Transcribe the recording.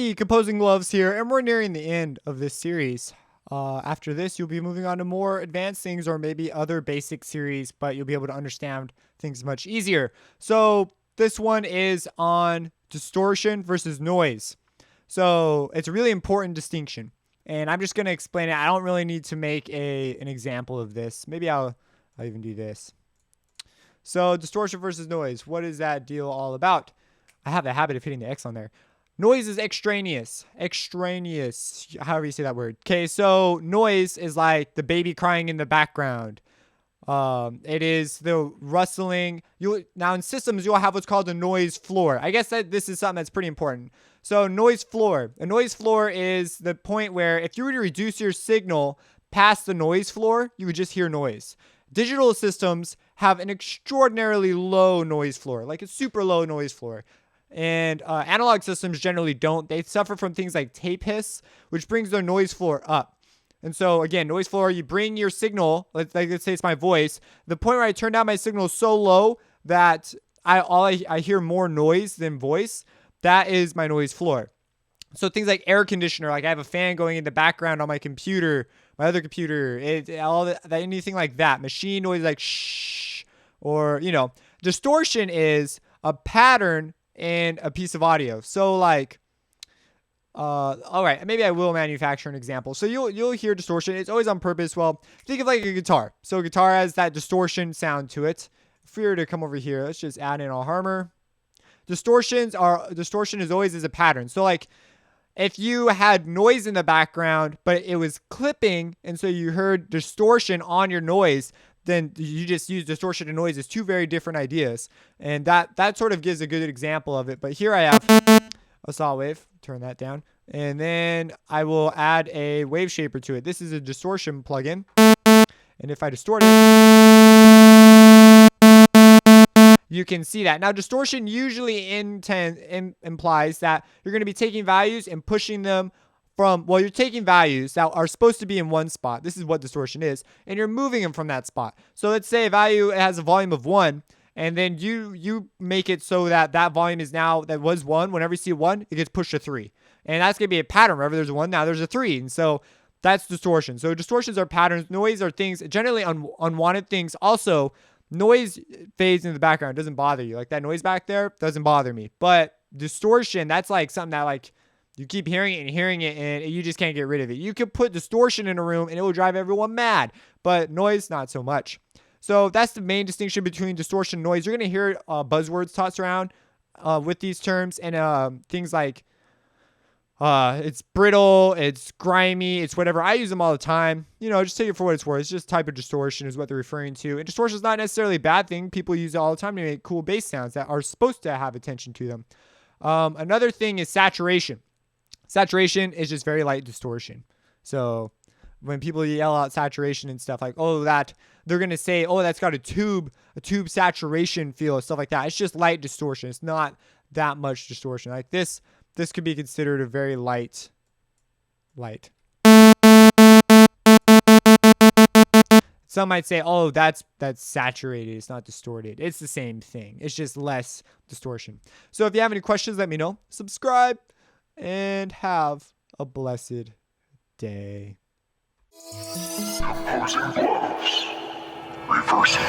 the composing gloves here, and we're nearing the end of this series. After this, you'll be moving on to more advanced things or maybe other basic series, but you'll be able to understand things much easier. So this one is on distortion versus noise. So it's a really important distinction, and I'm just going to explain it. I don't really need to make an example of this. Maybe I'll even do this. So distortion versus noise. What is that deal all about? I have the habit of hitting the X on there. Noise is extraneous, however you say that word. Okay, so noise is like the baby crying in the background. It is the rustling. Now in systems, you'll have what's called a noise floor. I guess that this is something that's pretty important. So noise floor. A noise floor is the point where if you were to reduce your signal past the noise floor, you would just hear noise. Digital systems have an extraordinarily low noise floor, like a super low noise floor. And analog systems generally don't. They suffer from things like tape hiss, which brings their noise floor up. And so again, noise floor, you bring your signal, let's say it's my voice. The point where I turn down my signal is so low that I hear more noise than voice. That is my noise floor. So things like air conditioner, like I have a fan going in the background on my computer, my other computer, anything like that. Machine noise like shh, or distortion is a pattern in a piece of audio. So like, all right, maybe I will manufacture an example. So you'll hear distortion. It's always on purpose. Well, think of like a guitar. So a guitar has that distortion sound to it. If we were to come over here, let's just add in a harmonic. Distortion is always as a pattern. So like, if you had noise in the background, but it was clipping, and so you heard distortion on your noise, then you just use distortion and noise as two very different ideas. And that sort of gives a good example of it. But here I have a saw wave. Turn that down. And then I will add a wave shaper to it. This is a distortion plugin. And if I distort it, you can see that. Now, distortion usually implies that you're going to be taking values and pushing them you're taking values that are supposed to be in one spot. This is what distortion is. And you're moving them from that spot. So let's say a value has a volume of 1. And then you make it so that volume is now, that was 1. Whenever you see 1, it gets pushed to 3. And that's going to be a pattern. Wherever there's a 1, now there's a 3. And so that's distortion. So distortions are patterns. Noise are things, generally unwanted things. Also, noise fades in the background. It doesn't bother you. Like that noise back there doesn't bother me. But distortion, that's like something that like you keep hearing it and you just can't get rid of it. You could put distortion in a room and it will drive everyone mad. But noise, not so much. So that's the main distinction between distortion and noise. You're going to hear buzzwords tossed around with these terms, and things like it's brittle, it's grimy, it's whatever. I use them all the time. Just take it for what it's worth. It's just type of distortion is what they're referring to. And distortion is not necessarily a bad thing. People use it all the time to make cool bass sounds that are supposed to have attention to them. Another thing is saturation. Saturation is just very light distortion. So when people yell out saturation and stuff like, they're going to say, that's got a tube saturation feel, stuff like that. It's just light distortion. It's not that much distortion. Like this could be considered a very light. Some might say, that's saturated. It's not distorted. It's the same thing. It's just less distortion. So if you have any questions, let me know. Subscribe and have a blessed day. Composing gloves. Reversing.